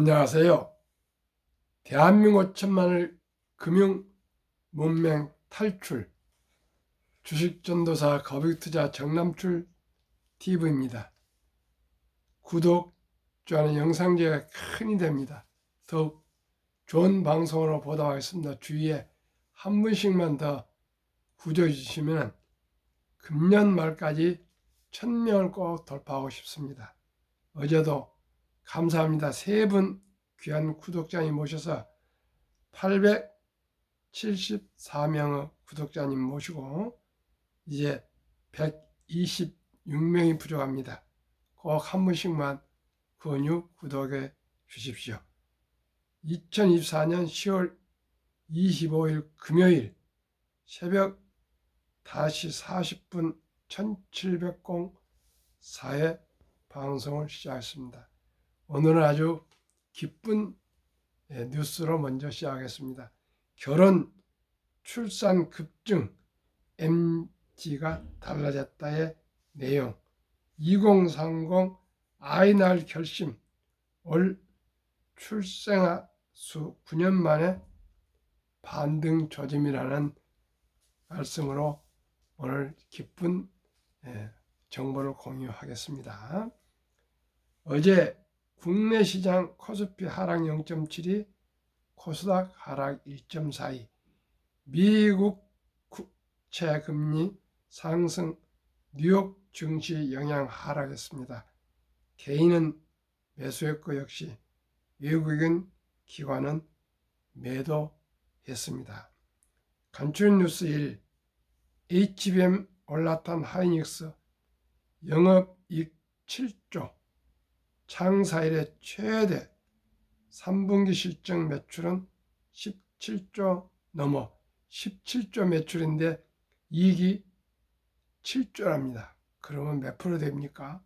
안녕하세요. 대한민국 천만을 금융 문맹 탈출 주식전도사 거북투자 정남출 TV입니다. 구독, 좋아요는 영상 제작에 큰 힘이 됩니다. 더욱 좋은 방송으로 보도록 하겠습니다. 주위에 한 분씩만 더 구독해 주시면 금년 말까지 1000명을 꼭 돌파하고 싶습니다. 어제도 감사합니다. 3분 귀한 구독자님 모셔서 874명의 구독자님 모시고 이제 126명이 부족합니다. 꼭 한 분씩만 권유 구독해 주십시오. 2024년 10월 25일 금요일 새벽 5시 40분 1704회 방송을 시작했습니다. 오늘은 아주 기쁜 뉴스로 먼저 시작하겠습니다. 결혼, 출산 급증, MG가 달라졌다의 내용, 2030 아이 낳을 결심, 올 출생아 수 9년 만에 반등 조짐이라는 말씀으로 오늘 기쁜 정보를 공유하겠습니다. 어제 국내 시장 코스피 하락 0.72, 코스닥 하락 1.42, 미국 국채 금리 상승, 뉴욕 증시 영향 하락했습니다. 개인은 매수했고 역시 외국인 기관은 매도했습니다. 간추린 뉴스 1, HBM 올라탄 하이닉스 영업이익 7조, 창사 이래 최대 3분기 실적 매출은 17조 넘어 17조 매출인데 이익이 7조랍니다. 그러면 몇 프로 됩니까?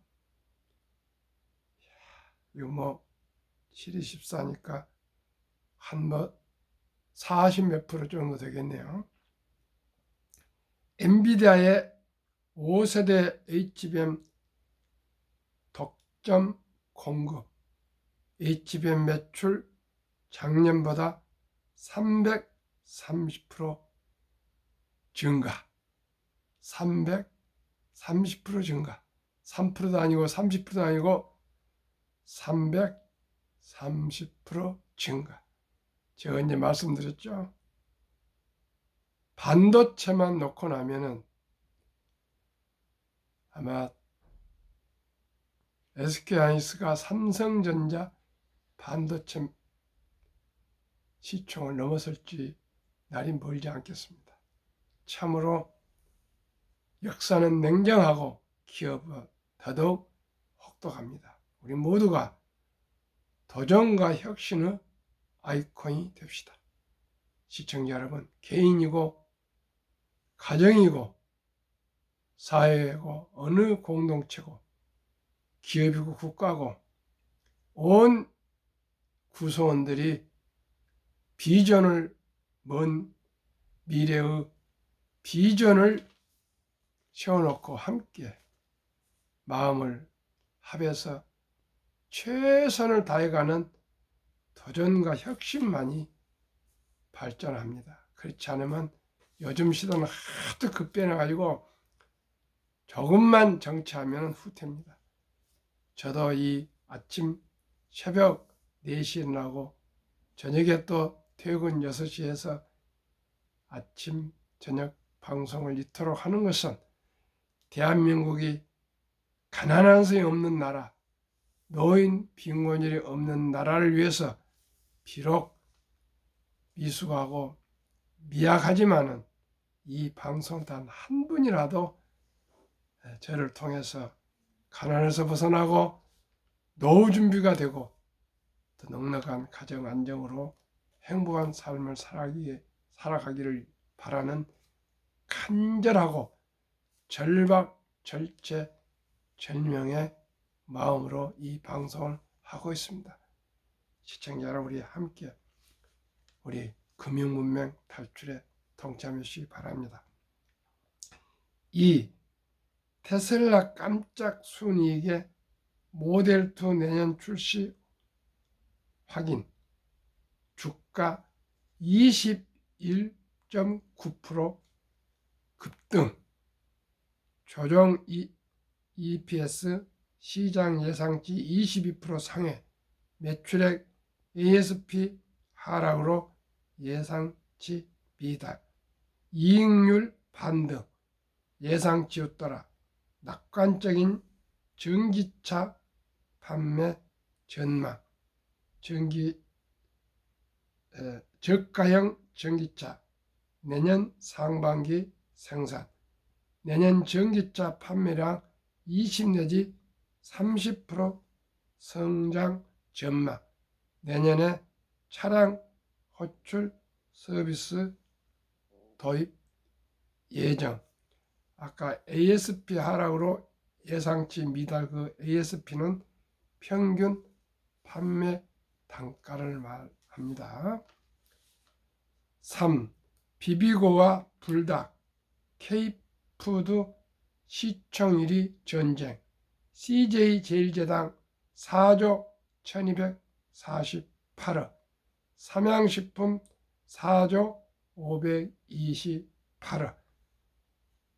이거 7이 14니까 한 40 몇 프로 정도 되겠네요. 엔비디아의 5세대 HBM 독점 공급, HBM 매출 작년보다 330% 증가, 330% 증가, 3%도 아니고 30%도 아니고 330% 증가. 제가 이제 말씀드렸죠. 반도체만 놓고 나면은 아마 SK하이닉스가 삼성전자 반도체 시총을 넘어설지 날이 멀지 않겠습니다. 참으로 역사는 냉정하고 기업은 더더욱 혹독합니다. 우리 모두가 도전과 혁신의 아이콘이 됩시다. 시청자 여러분, 개인이고 가정이고 사회고 어느 공동체고 기업이고 국가고 온 구성원들이 비전을, 먼 미래의 비전을 세워놓고 함께 마음을 합해서 최선을 다해가는 도전과 혁신만이 발전합니다. 그렇지 않으면 요즘 시대는 하도 급변해가지고 조금만 정치하면 후퇴입니다. 저도 이 아침 새벽 4시에 일어나고 저녁에 또 퇴근 6시에서 아침 저녁 방송을 이토록 하는 것은 대한민국이 가난한 사람이 없는 나라, 노인 빈곤율이 없는 나라를 위해서 비록 미숙하고 미약하지만은 이 방송 단 한 분이라도 저를 통해서 가난에서 벗어나고 노후 준비가 되고 더 넉넉한 가정 안정으로 행복한 삶을 살아가기를 바라는 간절하고 절박절체절명의 마음으로 이 방송을 하고 있습니다. 시청자 여러분, 우리 함께 우리 금융문맹 탈출에 동참해 주시기 바랍니다. 2. 테슬라 깜짝 순이익에 모델2 내년 출시 확인. 주가 21.9% 급등. 조정 EPS 시장 예상치 22% 상회. 매출액 ASP 하락으로 예상치 미달. 이익률 반등. 예상치였더라. 낙관적인 전기차 판매 전망. 저가형 전기차 내년 상반기 생산. 내년 전기차 판매량 20 내지 30% 성장 전망. 내년에 차량 호출 서비스 도입 예정. 아까 ASP 하락으로 예상치 미달, 그 ASP는 평균 판매 단가를 말합니다. 3. 비비고와 불닭, K푸드 시청일이 전쟁. CJ제일제당 4조 1248억, 삼양식품 4조 528억.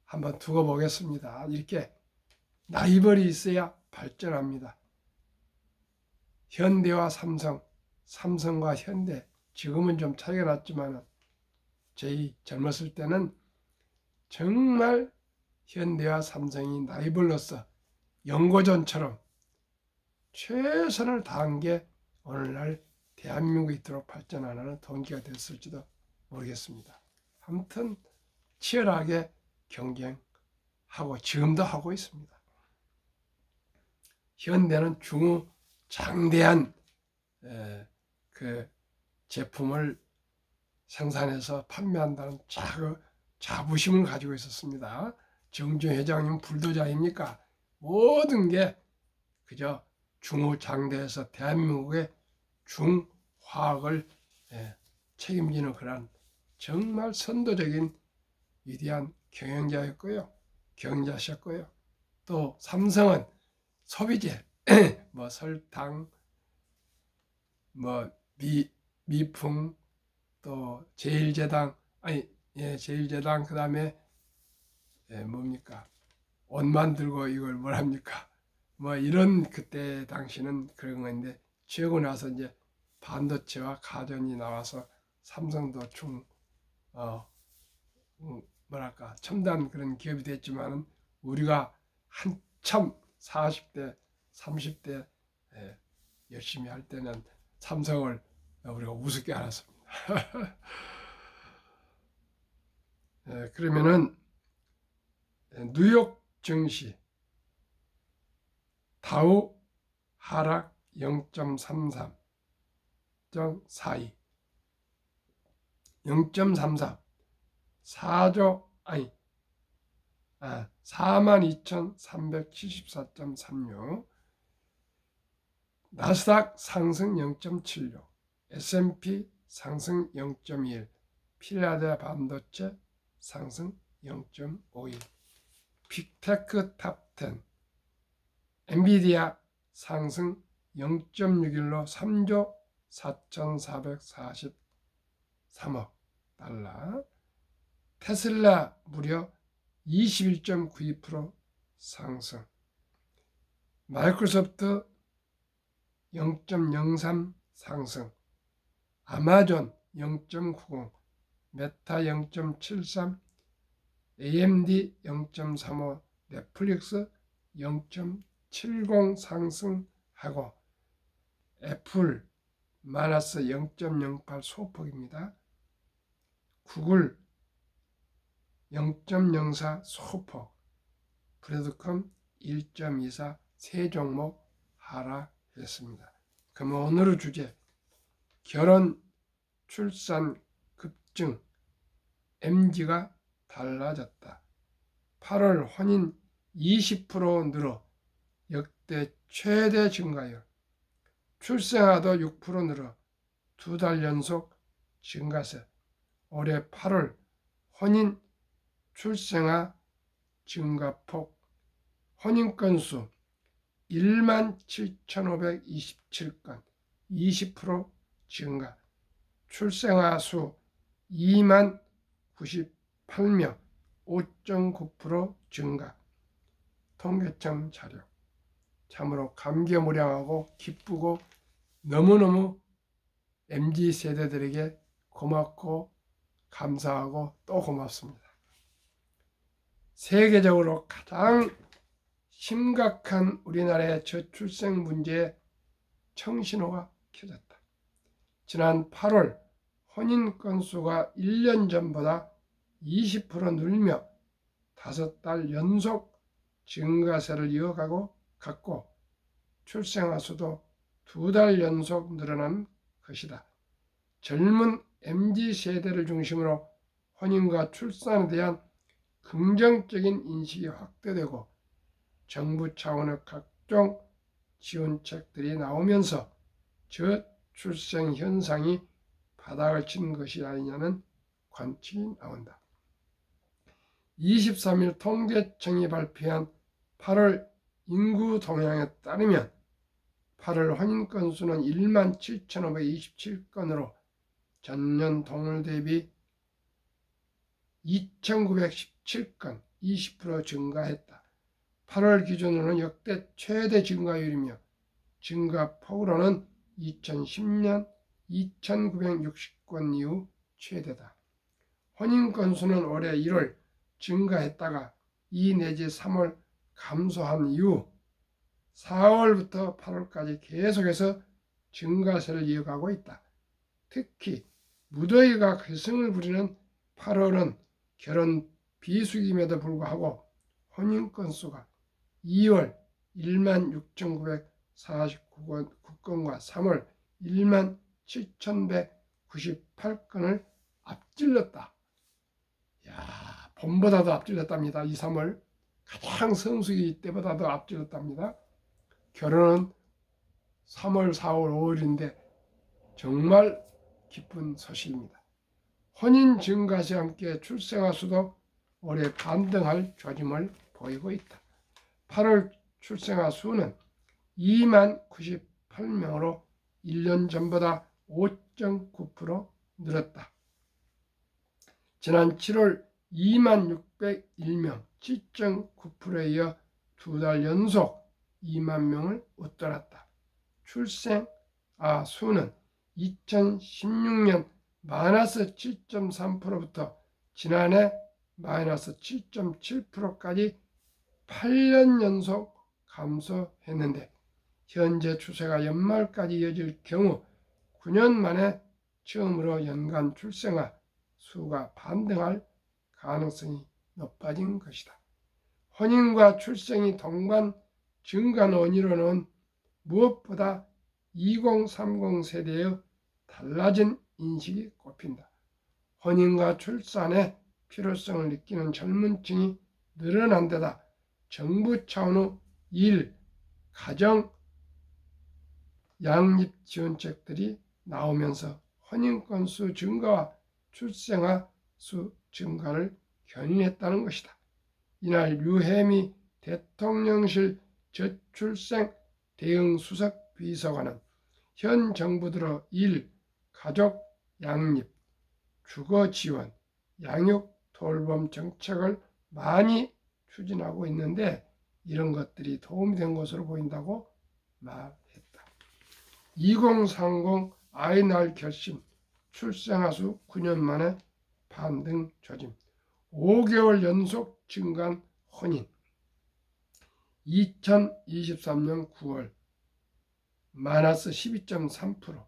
한번 두고 보겠습니다. 이렇게 라이벌이 있어야 발전합니다. 현대와 삼성, 삼성과 현대, 지금은 좀 차이가 났지만 저희 젊었을 때는 정말 현대와 삼성이 라이벌로서 연고전처럼 최선을 다한 게 오늘날 대한민국이 이토록 발전하는 동기가 됐을지도 모르겠습니다. 아무튼 치열하게 경쟁하고 지금도 하고 있습니다. 현대는 중장대한 그 제품을 생산해서 판매한다는 자부심을 가지고 있었습니다. 정주 회장님 불도저입니까? 모든 게 그저 중후장대에서 대한민국의 중화학을 책임지는 그런 정말 선도적인 위대한 경영자였고요. 경자셨고요. 또 삼성은 소비재, 뭐 설탕, 뭐 미풍, 또 제일제당, 제일제당, 그 다음에 뭡니까? 옷 만들고 이걸 뭐랍니까? 뭐 이런 그때 당시는 그런 건데, 지고 나서 이제 반도체와 가전이 나와서 삼성도 뭐랄까 첨단 그런 기업이 됐지만은 우리가 한참 40대, 30대 열심히 할 때는 삼성을 우리가 우습게 알았습니다. 그러면은 뉴욕 증시 다우 하락 0.33.42 0.33 42,374.36 나스닥 상승 0.76 S&P 상승 0.1 필라델피아 반도체 상승 0.51 빅테크 탑10 엔비디아 상승 0.61로 3조 4,443억 달러. 테슬라 무려 21.92% 상승. 마이크로소프트 0.03 상승. 아마존 0.90, 메타 0.73, AMD 0.35, 넷플릭스 0.70 상승하고 애플 마이너스 0.08 소폭입니다. 구글 0.04 소폭, 브래드컴 1.24 세 종목 하락했습니다. 그럼 오늘의 주제, 결혼 출산 급증, MG가 달라졌다. 8월 혼인 20% 늘어 역대 최대 증가율. 출생아도 6% 늘어 2달 연속 증가세. 올해 8월 혼인 출생아 증가폭, 혼인 건수 17,527건, 20% 증가, 출생아 수 2만 98명, 5.9% 증가. 통계청 자료. 참으로 감개무량하고 기쁘고 너무너무 MZ세대들에게 고맙고 감사하고 또 고맙습니다. 세계적으로 가장 심각한 우리나라의 저출생 문제에 청신호가 켜졌다. 지난 8월 혼인 건수가 1년 전보다 20% 늘며 5달 연속 증가세를 이어가고 갔고 출생아 수도 2달 연속 늘어난 것이다. 젊은 MZ세대를 중심으로 혼인과 출산에 대한 긍정적인 인식이 확대되고 정부 차원의 각종 지원책들이 나오면서 저출생 현상이 바닥을 치는 것이 아니냐는 관측이 나온다. 23일 통계청이 발표한 8월 인구 동향에 따르면 8월 혼인 건수는 1만 7,527건으로 전년 동월 대비 2,917건, 20% 증가했다. 8월 기준으로는 역대 최대 증가율이며 증가폭으로는 2010년 2,960건 이후 최대다. 혼인 건수는 올해 1월 증가했다가 2 내지 3월 감소한 이후 4월부터 8월까지 계속해서 증가세를 이어가고 있다. 특히 무더위가 괴승을 부리는 8월은 결혼 비수기임에도 불구하고 혼인 건수가 2월 1만 6,949건과 3월 1만 7,198건을 앞질렀다. 봄보다도 앞질렀답니다. 2, 3월 가장 성수기 때보다도 앞질렀답니다. 결혼은 3월, 4월, 5월인데 정말 기쁜 소식입니다. 혼인 증가세와 함께 출생아 수도 올해 반등할 조짐을 보이고 있다. 8월 출생아 수는 2만 98명으로 1년 전보다 5.9% 늘었다. 지난 7월 2만 601명, 7.9%에 이어 2달 연속 2만 명을 웃돌았다. 출생아 수는 2016년 마이너스 7.3%부터 지난해 마이너스 7.7%까지 8년 연속 감소했는데 현재 추세가 연말까지 이어질 경우 9년 만에 처음으로 연간 출생아 수가 반등할 가능성이 높아진 것이다. 혼인과 출생이 동반 증가한 원인으로는 무엇보다 2030 세대의 달라진 인식이 꼽힌다. 혼인과 출산의 필요성을 느끼는 젊은 층이 늘어난 데다 정부 차원의 일, 가정, 양립 지원책들이 나오면서 혼인 건수 증가와 출생아 수 증가를 견인했다는 것이다. 이날 유혜미 대통령실 저출생 대응 수석 비서관은 현 정부 들어 일, 가족, 양립, 주거 지원, 양육 돌봄 정책을 많이 추진하고 있는데 이런 것들이 도움이 된 것으로 보인다고 말했다. 2030 아이 낳을 결심, 출생아 수 9년 만에 반등 조짐, 5개월 연속 증가한 혼인, 2023년 9월 마이너스 12.3%,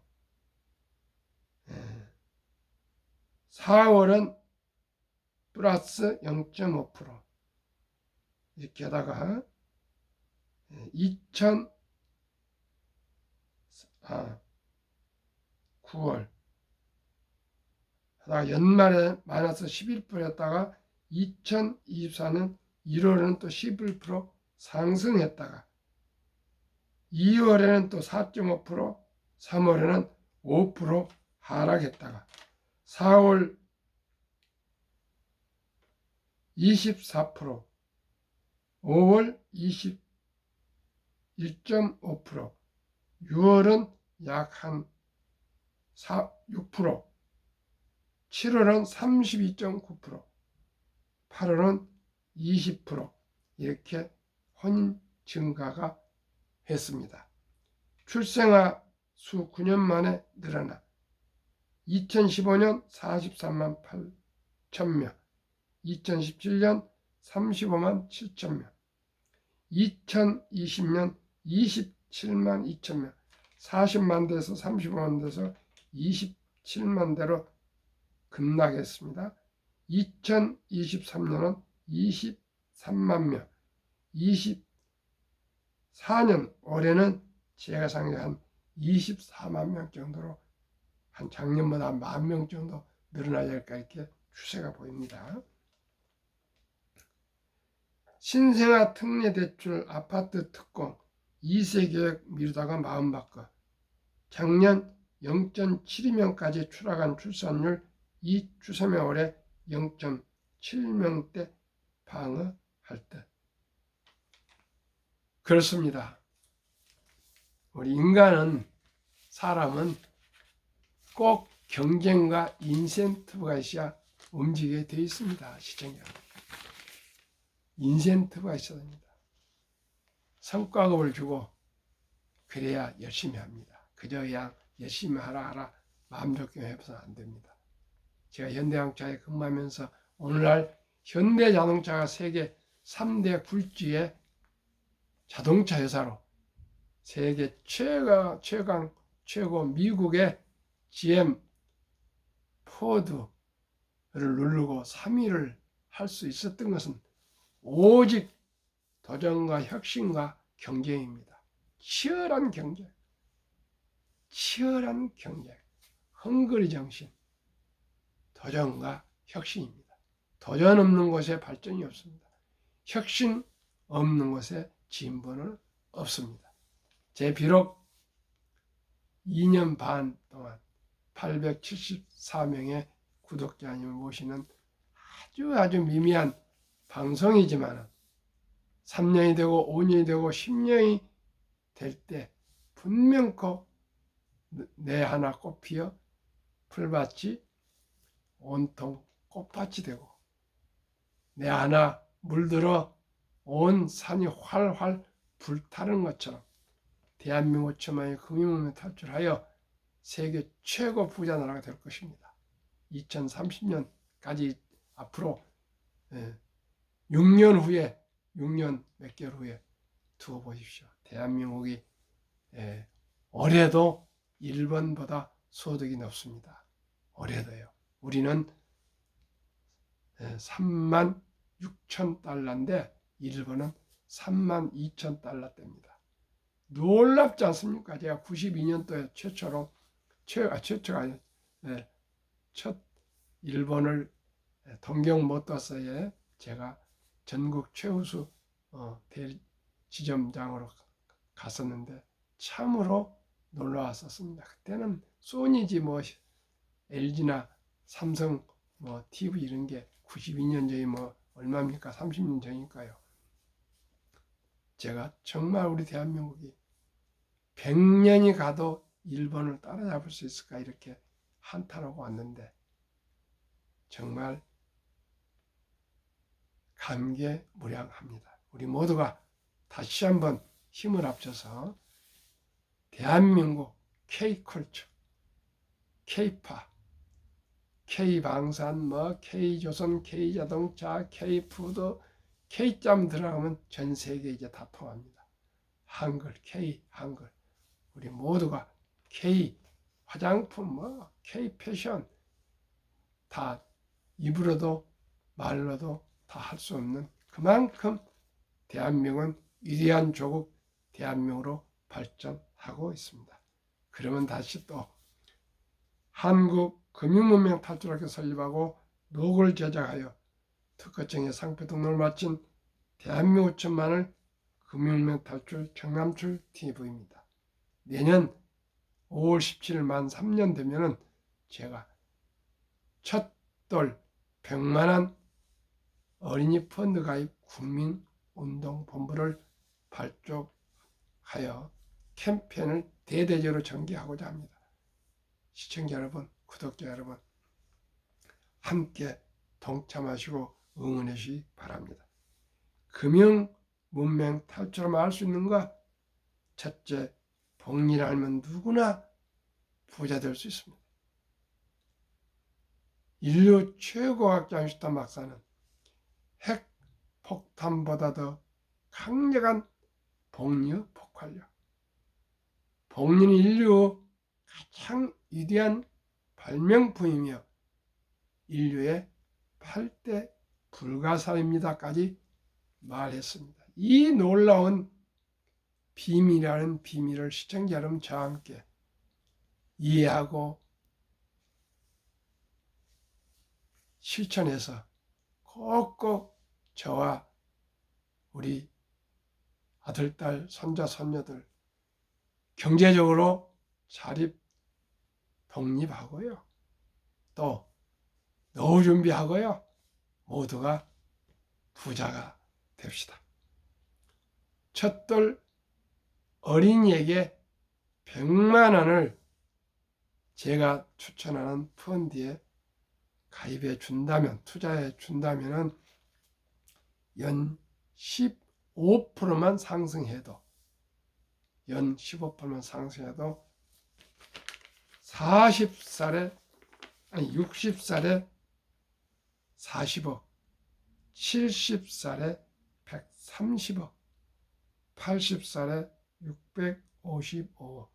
4월은 플러스 0.5%, 이렇게 하다가 9월 하다가 연말에 마이너스 11%였다가 2024년 1월에는 또 11% 상승했다가 2월에는 또 4.5%, 3월에는 5% 하락했다가 4월 24%, 5월 21.5%, 6월은 약 한 6%, 7월은 32.9%, 8월은 20% 이렇게 혼인 증가가 했습니다. 출생아 수 9년 만에 늘어나 2015년 43만 8천 명, 2017년 35만 7천 명, 2020년 27만 2천 명, 40만 대에서 35만 대에서 27만 대로 급락했습니다. 2023년은 23만 명, 24년 올해는 제가 상상한 24만 명 정도로 한 작년보다 10,000명 정도 늘어나야 할까 이렇게 추세가 보입니다. 신생아 특례대출 아파트 특공 2세 계획 미루다가 마음 바꿔 작년 0.72명까지 추락한 출산율 이 추세면 올해 0.7명대 방어할 듯. 그렇습니다. 우리 사람은 꼭 경쟁과 인센티브가 있어야 움직이게 되어 있습니다. 시청자. 인센티브가 있어야 됩니다. 성과급을 주고 그래야 열심히 합니다. 그저 그냥 열심히 하라 마음 좋게 해서는 안 됩니다. 제가 현대자동차에 근무하면서 오늘날 현대자동차가 세계 3대 굴지의 자동차 회사로 세계 최고 미국의 GM, 포드를 누르고 3위를 할 수 있었던 것은 오직 도전과 혁신과 경쟁입니다. 치열한 경쟁, 헝그리 정신, 도전과 혁신입니다. 도전 없는 곳에 발전이 없습니다. 혁신 없는 곳에 진보는 없습니다. 제 비록 2년 반 동안 874명의 구독자님을 모시는 아주 미미한 방송이지만 3년이 되고 5년이 되고 10년이 될 때 분명코 내 하나 꽃피어 풀밭이 온통 꽃밭이 되고 내 하나 물들어 온 산이 활활 불타는 것처럼 대한민국 천만이 금융문명 탈출하여 세계 최고 부자 나라가 될 것입니다. 2030년까지 앞으로 6년 후에 6년 몇 개월 후에 두어 보십시오. 대한민국이 올해도 일본보다 소득이 높습니다. 올해도요. 우리는 3만 6천 달러인데 일본은 3만 2천 달러대입니다. 놀랍지 않습니까? 제가 92년도에 첫 일본을 동경 모터스에 제가 전국 최우수 지점장으로 갔었는데 참으로 놀라웠었습니다. 그때는 소니지 LG나 삼성 TV 이런 게 92년 전이 얼마입니까? 30년 전이니까요. 제가 정말 우리 대한민국이 100년이 가도 일본을 따라잡을 수 있을까 이렇게 한탄하고 왔는데 정말 감개무량합니다. 우리 모두가 다시 한번 힘을 합쳐서 대한민국 K컬처, K파, K방산, K조선, K자동차, K푸드, K점 들어가면 전 세계 이제 다 통합니다. 한글, K한글. 우리 모두가 K 화장품, K 패션 다 입으로도 말로도 다 할 수 없는 그만큼 대한민국은 위대한 조국 대한민국으로 발전하고 있습니다. 그러면 다시 또 한국 금융문명 탈출학교 설립하고 녹을 제작하여 특허청의 상표 등록을 마친 대한민국 천만을 금융문명 탈출 경남출 TV입니다. 내년 5월 17일 만 3년 되면은 제가 첫돌 100만원 어린이 펀드 가입 국민운동본부를 발족하여 캠페인을 대대적으로 전개하고자 합니다. 시청자 여러분, 구독자 여러분, 함께 동참하시고 응원해 주시기 바랍니다. 금융 문맹 탈출하면 할 수 있는가? 첫째, 복리를 알면 누구나 부자 될 수 있습니다. 인류 최고학자 아인슈타인 박사는 핵 폭탄보다 더 강력한 복리의 폭발력, 복리는 인류 가장 위대한 발명품이며 인류의 8대 불가사입니다까지 말했습니다. 이 놀라운 비밀이라는 비밀을 시청자 여러분 저와 함께 이해하고 실천해서 꼭꼭 저와 우리 아들, 딸, 손자, 손녀들 경제적으로 자립, 독립하고요. 또 노후 준비하고요. 모두가 부자가 됩시다. 첫돌 어린이에게 100만 원을 제가 추천하는 펀드에 가입해 준다면, 투자해 준다면은 연 15%만 상승해도, 연 15%만 상승해도 60살에 40억, 70살에 130억, 80살에 655억,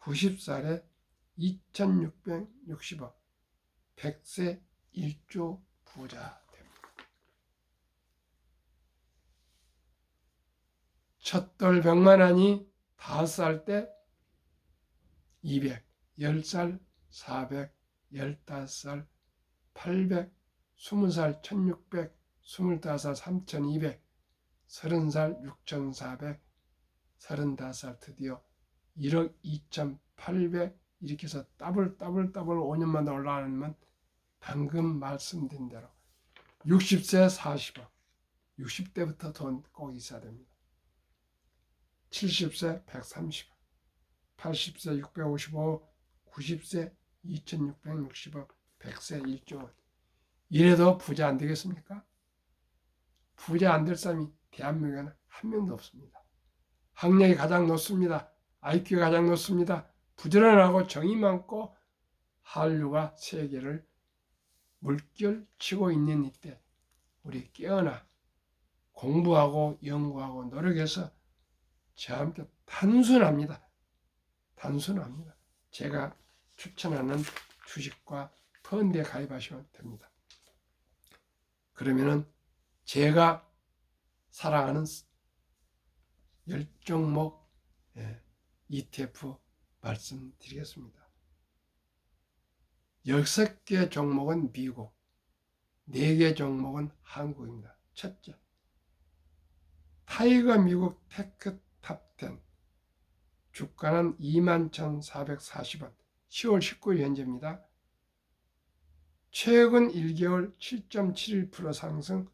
90살에 2660억, 100세 1조 부자 됩니다. 첫돌 100만 원이 5살 때 200, 10살 400, 15살 800, 20살 1600, 25살 3200, 30살 6400, 35살 드디어 1억 2800 이렇게 해서 더블 5년마다 올라가면 방금 말씀드린 대로 60세 40억, 60대부터 돈 꼭 있어야 됩니다. 70세 130억, 80세 655억, 90세 2660억, 100세 1조 원. 이래도 부자 안 되겠습니까? 부자 안 될 사람이 대한민국에는 한 명도 없습니다. 학력이 가장 높습니다. IQ가 가장 높습니다. 부지런하고 정이 많고 한류가 세계를 물결치고 있는 이때 우리 깨어나 공부하고 연구하고 노력해서 저와 함께 단순합니다. 제가 추천하는 주식과 펀드에 가입하시면 됩니다. 그러면은 제가 사랑하는 10종목 ETF 말씀드리겠습니다. 6개 종목은 미국, 4개 종목은 한국입니다. 첫째, 타이거 미국 테크 탑10 주가는 21,440원, 10월 19일 현재입니다. 최근 1개월 7.71% 상승,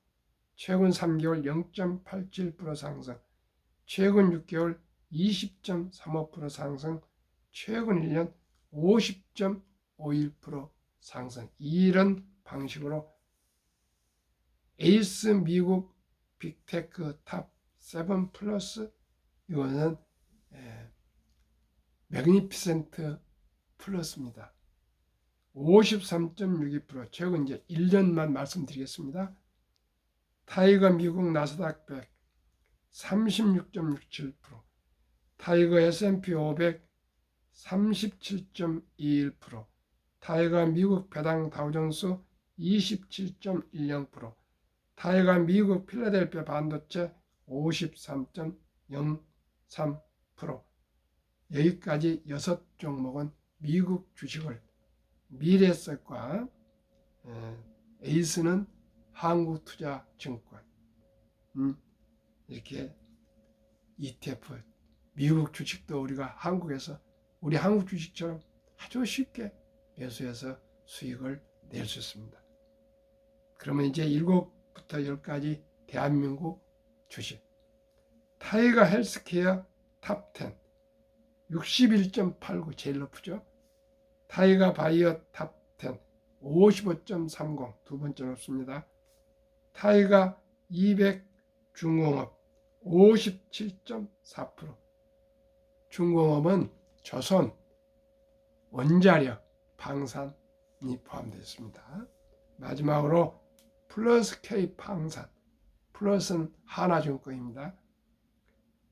최근 3개월 0.87% 상승, 최근 6개월 20.35% 상승, 최근 1년 50.51% 상승. 이런 방식으로 에이스 미국 빅테크 탑 7 플러스 이거는 매그니피센트 플러스입니다. 53.62%, 최근 이제 1년만 말씀드리겠습니다. 타이거 미국 나스닥 100 36.67%, 타이거 S&P 500 37.21%, 타이거 미국 배당 다우존스 27.10%, 타이거 미국 필라델피아 반도체 53.03%. 여기까지 6종목은 미국 주식을 미래석과 에이스는 한국투자증권 이렇게 ETF 미국 주식도 우리가 한국에서 우리 한국 주식처럼 아주 쉽게 매수해서 수익을 낼 수 있습니다. 그러면 이제 7부터 10까지 대한민국 주식 타이거 헬스케어 탑10 61.89 제일 높죠. 타이거 바이오 탑10 55.30 두 번째 높습니다. 타이거 200 중공업 57.4%. 중공업은 조선, 원자력, 방산이 포함되어 있습니다. 마지막으로 플러스 K 방산, 플러스는 하나증권입니다.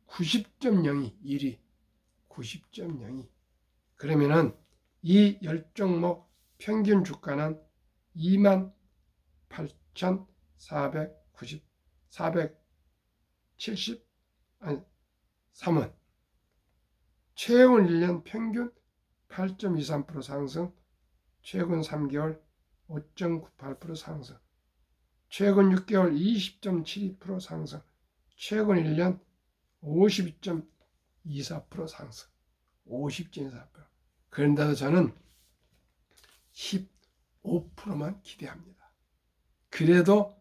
90.02 1위, 90.02. 그러면은 이 10종목 평균 주가는 28,473원. 최근 1년 평균 8.23% 상승, 최근 3개월 5.98% 상승, 최근 6개월 20.72% 상승, 최근 1년 52.24% 상승, 50.24%. 그런데도 저는 15%만 기대합니다. 그래도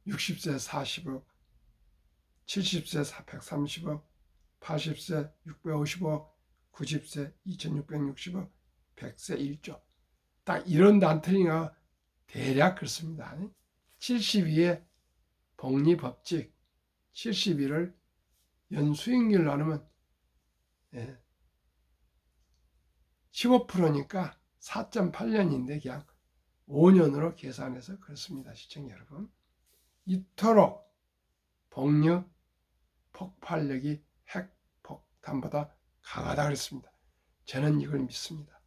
60세 40억, 70세 130억, 80세 650억, 90세 2660억, 100세 1조. 딱 이런 단틀이가 대략 그렇습니다. 72의 복리법칙, 72를 연수익률 나누면 15%니까 4.8년인데 그냥 5년으로 계산해서 그렇습니다. 시청자 여러분. 이토록 복류 폭발력이 핵폭탄보다 강하다 그랬습니다. 저는 이걸 믿습니다.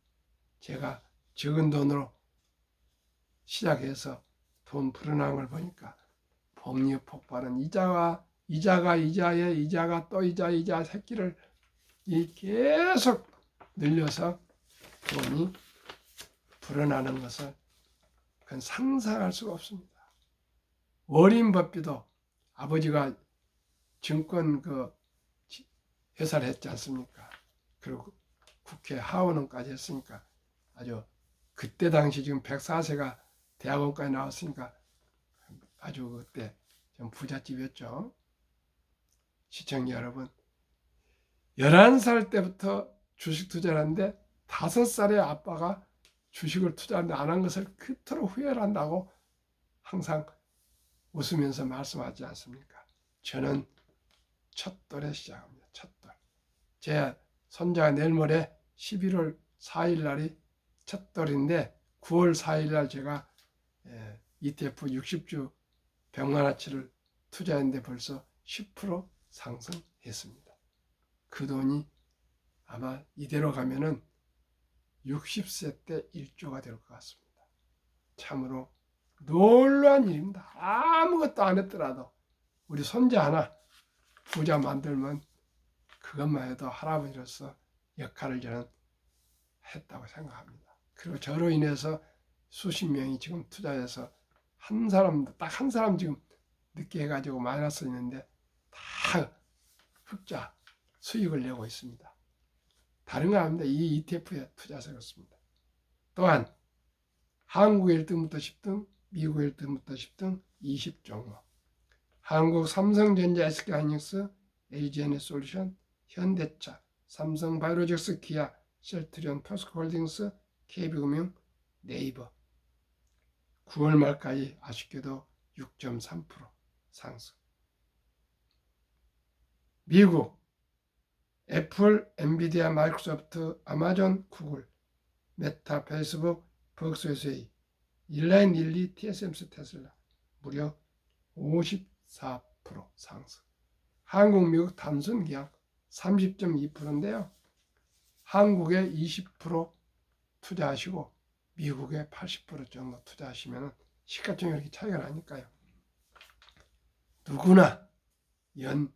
제가 적은 돈으로 시작해서 돈 불어난 걸 보니까 복류 폭발은 이자에 이자가 또 이자 새끼를 계속 늘려서 돈이 불어나는 것을 그건 상상할 수가 없습니다. 워린 버핏도 아버지가 증권 회사를 했지 않습니까? 그리고 국회 하원원까지 했으니까 아주 그때 당시 지금 104세가 대학원까지 나왔으니까 아주 그때 좀 부잣집이었죠. 시청자 여러분, 11살 때부터 주식 투자를 하는데 5살에 아빠가 주식을 투자를 안 한 것을 그토록 후회를 한다고 항상 웃으면서 말씀하지 않습니까? 저는 첫돌에 시작합니다. 첫돌. 제 손자가 내일 모레 11월 4일 날이 첫돌인데 9월 4일 날 제가 ETF 60주 100만원치를 투자했는데 벌써 10% 상승했습니다. 그 돈이 아마 이대로 가면은 60세 때 1조가 될 것 같습니다. 참으로 놀라운 일입니다. 아무것도 안 했더라도 우리 손자 하나 부자 만들면 그것만 해도 할아버지로서 역할을 저는 했다고 생각합니다. 그리고 저로 인해서 수십 명이 지금 투자해서 딱 한 사람 지금 늦게 해가지고 마이너스 있는데 다 흑자 수익을 내고 있습니다. 다른 거 아닙니다. 이 ETF에 투자해서 그렇습니다. 또한 한국 1등부터 10등, 미국 1등부터 10등 20종목, 한국 삼성전자, SK하이닉스, LG에너지솔루션, 현대차, 삼성바이오로직스, 기아, 셀트리온, 포스코홀딩스, KB금융, 네이버 9월 말까지 아쉽게도 6.3% 상승. 미국 애플, 엔비디아, 마이크로소프트, 아마존, 구글, 메타, 페이스북, 벅스웨스웨이, 일라인, 릴리, TSMC, 테슬라 무려 54% 상승. 한국, 미국 단순 기약 30.2%인데요. 한국에 20% 투자하시고 미국에 80% 정도 투자하시면 시가총액이 이렇게 차이가 나니까요. 누구나 연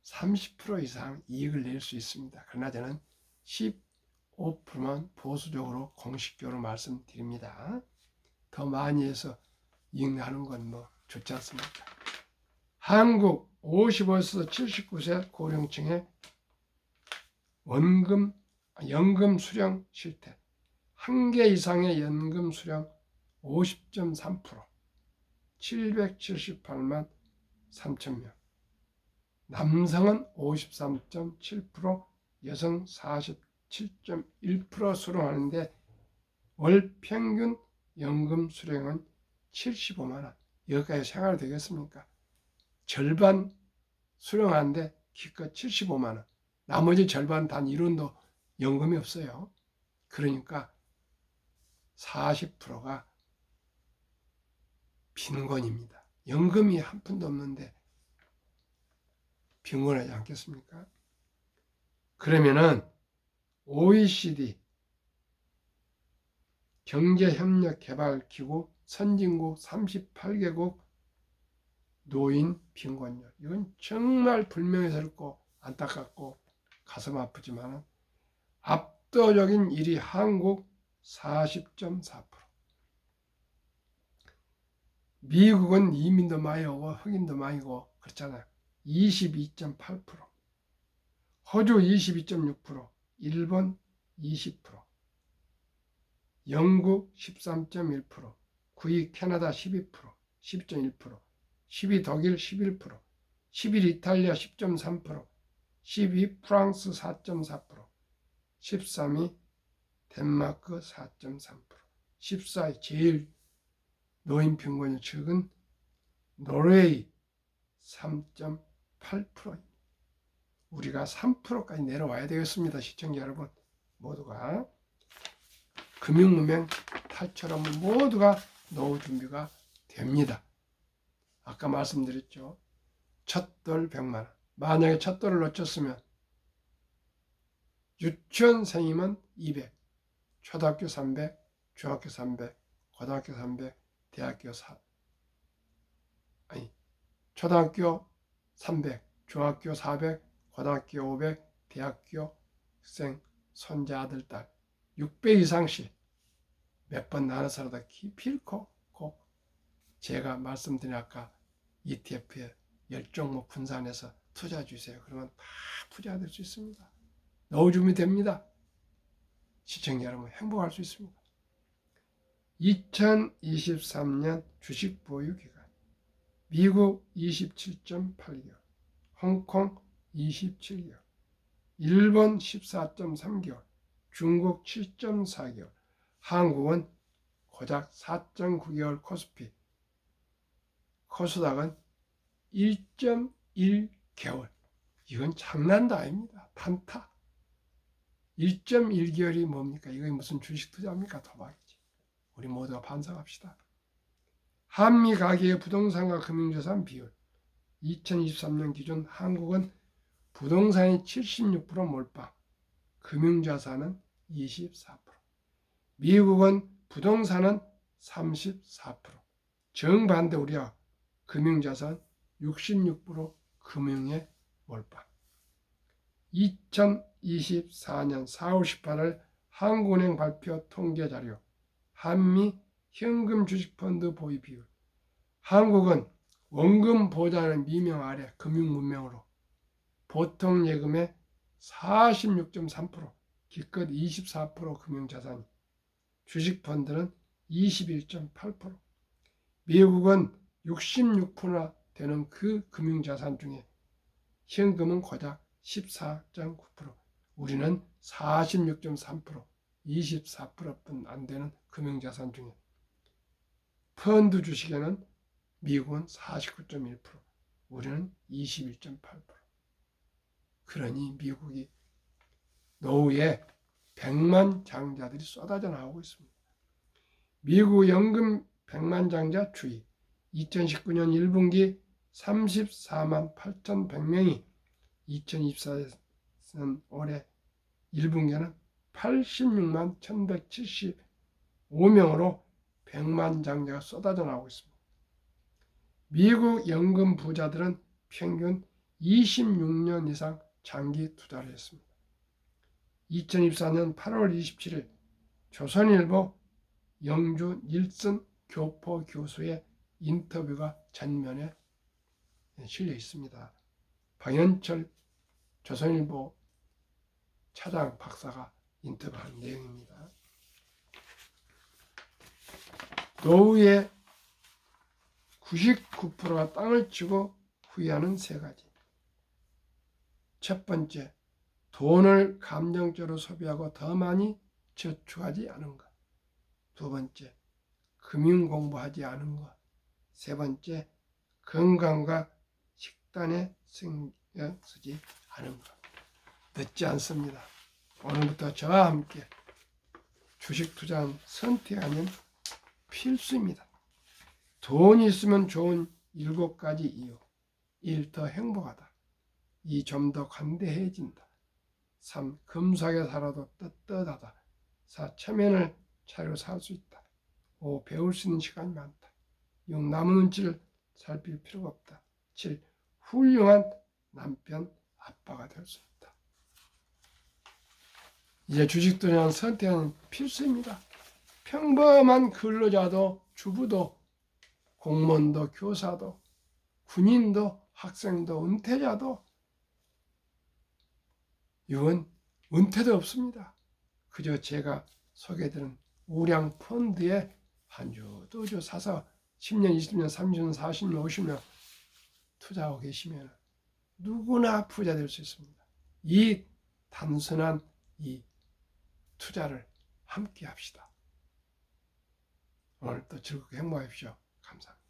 30% 이상 이익을 낼 수 있습니다. 그러나 저는 15%만 보수적으로 공식적으로 말씀드립니다. 더 많이 해서 이익 나는 건 뭐 좋지 않습니까? 한국 55에서 79세 고령층의 연금 수령 실태, 한 개 이상의 연금 수령 50.3%, 778만 3천 명. 남성은 53.7%, 여성 47.1% 수령하는데 월 평균 연금 수령은 75만 원. 여기까지 생활이 되겠습니까? 절반 수령하는데 기껏 75만 원. 나머지 절반 단 1원도 연금이 없어요. 그러니까 40%가 빈곤입니다. 연금이 한 푼도 없는데 빈곤하지 않겠습니까? 그러면은 OECD 경제협력개발기구 선진국 38개국 노인 빈곤율. 이건 정말 불명예스럽고 안타깝고 가슴 아프지만 압도적인 1위 한국 40.4%. 미국은 이민도 많이 오고 흑인도 많이 오고 그렇잖아요. 22.8%. 호주 22.6%. 일본 20%. 영국 13.1%. 9위 캐나다 12%. 12.1%. 10위 독일 11%. 11위 이탈리아 10.3%. 12위 프랑스 4.4%. 13위 덴마크 4.3%. 14위 제일 노인 빈곤이 적은 노르웨이 3.8%입니다. 우리가 3%까지 내려와야 되겠습니다. 시청자 여러분 모두가 금융무명 탈출하면 모두가 노후 준비가 됩니다. 아까 말씀드렸죠. 첫 돌 100만 원. 만약에 첫 돌을 놓쳤으면 유치원생이면 200, 초등학교 300, 중학교 300, 고등학교 300, 대학교 초등학교 300, 중학교 400, 고등학교 500, 대학교 학생, 손자, 아들, 딸 6배 이상씩 몇 번 나눠서라도 기필코 꼭 제가 말씀드린 아까 ETF에 10종목 분산해서 투자 주세요. 그러면 다 부자될 수 있습니다. 노후 준비됩니다. 시청자 여러분 행복할 수 있습니다. 2023년 주식 보유 기간 미국 27.8개월, 홍콩 27개월, 일본 14.3개월, 중국 7.4개월, 한국은 고작 4.9개월 코스피, 코스닥은 1.1개월. 이건 장난도 아닙니다. 단타. 1.1개월이 뭡니까? 이게 무슨 주식 투자입니까? 도박이지. 우리 모두가 반성합시다. 한미 가계의 부동산과 금융자산 비율 2023년 기준 한국은 부동산이 76% 몰빵, 금융자산은 24%, 미국은 부동산은 34%, 정반대 우리와 금융자산 66% 금융에 몰빵. 2024년 4월 18일 한국은행 발표 통계자료 한미 현금 주식펀드 보유 비율. 한국은 원금 보장하는 미명 아래 금융문명으로 보통 예금의 46.3%, 기껏 24% 금융자산이, 주식펀드는 21.8%, 미국은 66%나 되는 그 금융자산 중에 현금은 고작 14.9%, 우리는 46.3%, 24%뿐 안 되는 금융자산 중에 펀드 주식에는 미국은 49.1%, 우리는 21.8%. 그러니 미국이 노후에 100만 장자들이 쏟아져 나오고 있습니다. 미국 연금 100만 장자 추이 2019년 1분기 34만 8,100명이 2024년 올해 1분기에는 86만 1,175명으로 100만 장자가 쏟아져 나오고 있습니다. 미국 연금 부자들은 평균 26년 이상 장기 투자를 했습니다. 2024년 8월 27일 조선일보 영주 닐슨 교포 교수의 인터뷰가 전면에 실려 있습니다. 방현철 조선일보 차장 박사가 인터뷰한 내용입니다. 노후에 99%가 땅을 치고 후회하는 세 가지. 첫 번째, 돈을 감정적으로 소비하고 더 많이 저축하지 않은 것. 두 번째, 금융 공부하지 않은 것. 세 번째, 건강과 식단에 신경 쓰지 않은 것. 늦지 않습니다. 오늘부터 저와 함께 주식 투자는 선택하는 필수입니다. 돈이 있으면 좋은 7가지 이유. 1. 더 행복하다. 2. 좀 더 관대해진다. 3. 금수하게 살아도 떳떳하다. 4. 체면을 차리고 살 수 있다. 5. 배울 수 있는 시간이 많다. 6. 남의 눈치를 살필 필요가 없다. 7. 훌륭한 남편, 아빠가 될 수 있다. 이제 주식 투자는 선택하는 필수입니다. 평범한 근로자도, 주부도, 공무원도, 교사도, 군인도, 학생도, 은퇴자도, 이건 은퇴도 없습니다. 그저 제가 소개해드린 우량 펀드에 한 주, 두 주 사서 10년, 20년, 30년, 40년, 50년 투자하고 계시면 누구나 부자 될 수 있습니다. 이 단순한 이 투자를 함께 합시다. 오늘도 즐겁게 행복하십시오. 감사합니다.